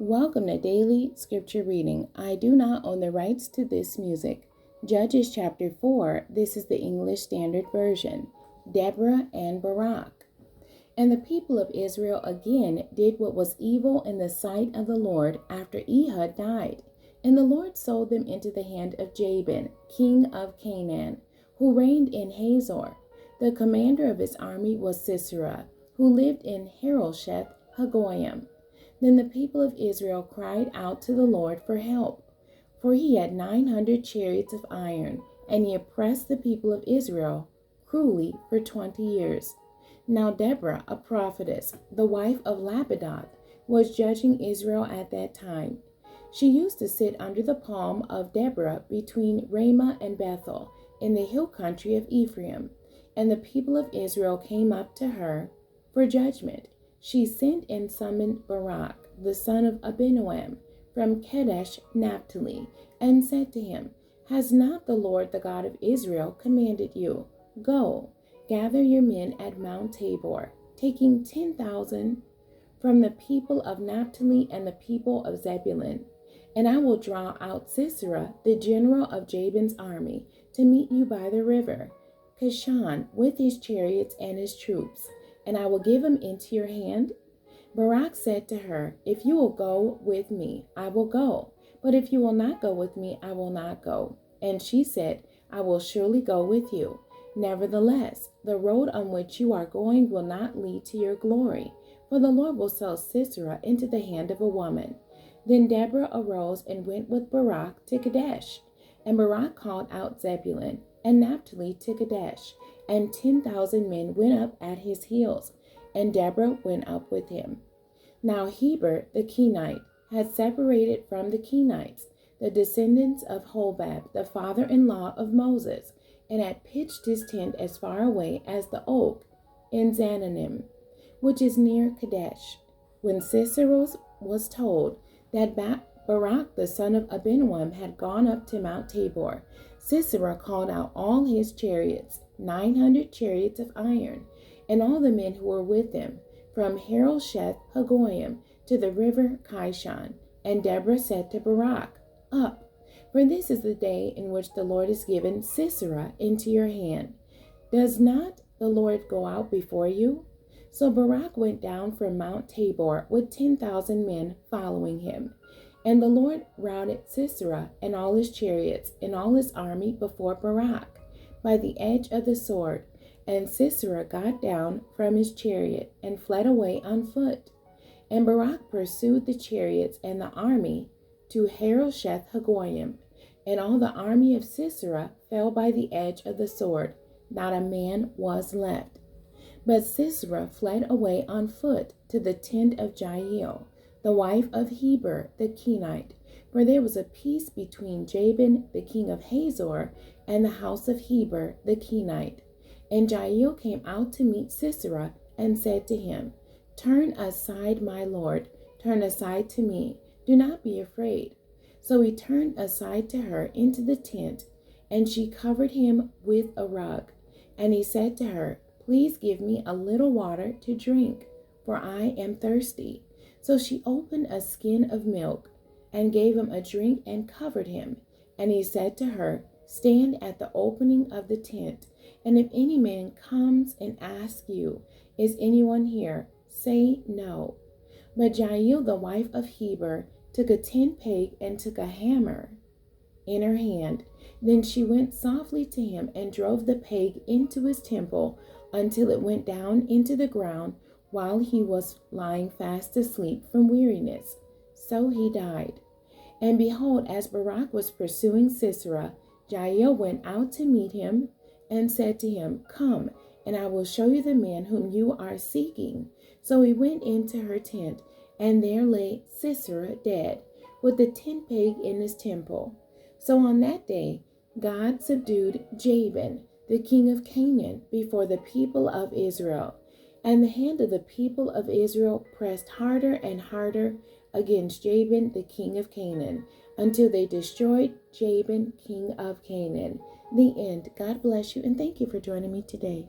Welcome to Daily Scripture Reading. I do not own the rights to this music. Judges chapter 4. This is the English Standard Version. Deborah and Barak. And the people of Israel again did what was evil in the sight of the Lord after Ehud died. And the Lord sold them into the hand of Jabin, king of Canaan, who reigned in Hazor. The commander of his army was Sisera, who lived in Harosheth Hagoyim. Then the people of Israel cried out to the Lord for help, for he had 900 chariots of iron, and he oppressed the people of Israel cruelly for 20 years. Now Deborah, a prophetess, the wife of Lapidoth, was judging Israel at that time. She used to sit under the palm of Deborah between Ramah and Bethel, in the hill country of Ephraim. And the people of Israel came up to her for judgment. She sent and summoned Barak, the son of Abinoam, from Kadesh Naphtali, and said to him, Has not the Lord, the God of Israel, commanded you? Go, gather your men at Mount Tabor, taking 10,000 from the people of Naphtali and the people of Zebulun. And I will draw out Sisera, the general of Jabin's army, to meet you by the river Kishon, with his chariots and his troops. And I will give him into your hand. Barak said to her, If you will go with me, I will go. But if you will not go with me, I will not go. And she said, I will surely go with you. Nevertheless, the road on which you are going will not lead to your glory, for the Lord will sell Sisera into the hand of a woman. Then Deborah arose and went with Barak to Kadesh. And Barak called out Zebulun and Naphtali to Kadesh, and 10,000 men went up at his heels, and Deborah went up with him. Now Heber the Kenite had separated from the Kenites, the descendants of Hobab, the father-in-law of Moses, and had pitched his tent as far away as the oak in Zananim, which is near Kadesh. When Sisera was told that Barak the son of Abinoam had gone up to Mount Tabor, Sisera called out all his chariots, 900 chariots of iron, and all the men who were with him, from Harosheth Hagoyim to the river Kishon. And Deborah said to Barak, Up, for this is the day in which the Lord has given Sisera into your hand. Does not the Lord go out before you? So Barak went down from Mount Tabor with 10,000 men following him. And the Lord routed Sisera and all his chariots and all his army before Barak by the edge of the sword. And Sisera got down from his chariot and fled away on foot. And Barak pursued the chariots and the army to Harosheth Hagoyim. And all the army of Sisera fell by the edge of the sword. Not a man was left. But Sisera fled away on foot to the tent of Jael, the wife of Heber the Kenite, for there was a peace between Jabin the king of Hazor and the house of Heber the Kenite. And Jael came out to meet Sisera and said to him, Turn aside, my lord, turn aside to me, do not be afraid. So he turned aside to her into the tent, and she covered him with a rug. And he said to her, Please give me a little water to drink, for I am thirsty. So she opened a skin of milk and gave him a drink and covered him. And he said to her, Stand at the opening of the tent, and if any man comes and asks you, Is anyone here? Say no. But Jael, the wife of Heber, took a tent peg and took a hammer in her hand. Then she went softly to him and drove the peg into his temple until it went down into the ground, while he was lying fast asleep from weariness. So he died. And behold, as Barak was pursuing Sisera, Jael went out to meet him and said to him, Come, and I will show you the man whom you are seeking. So he went into her tent, and there lay Sisera dead, with the tent peg in his temple. So on that day, God subdued Jabin, the king of Canaan, before the people of Israel. And the hand of the people of Israel pressed harder and harder against Jabin, the king of Canaan, until they destroyed Jabin, king of Canaan. The end. God bless you, and thank you for joining me today.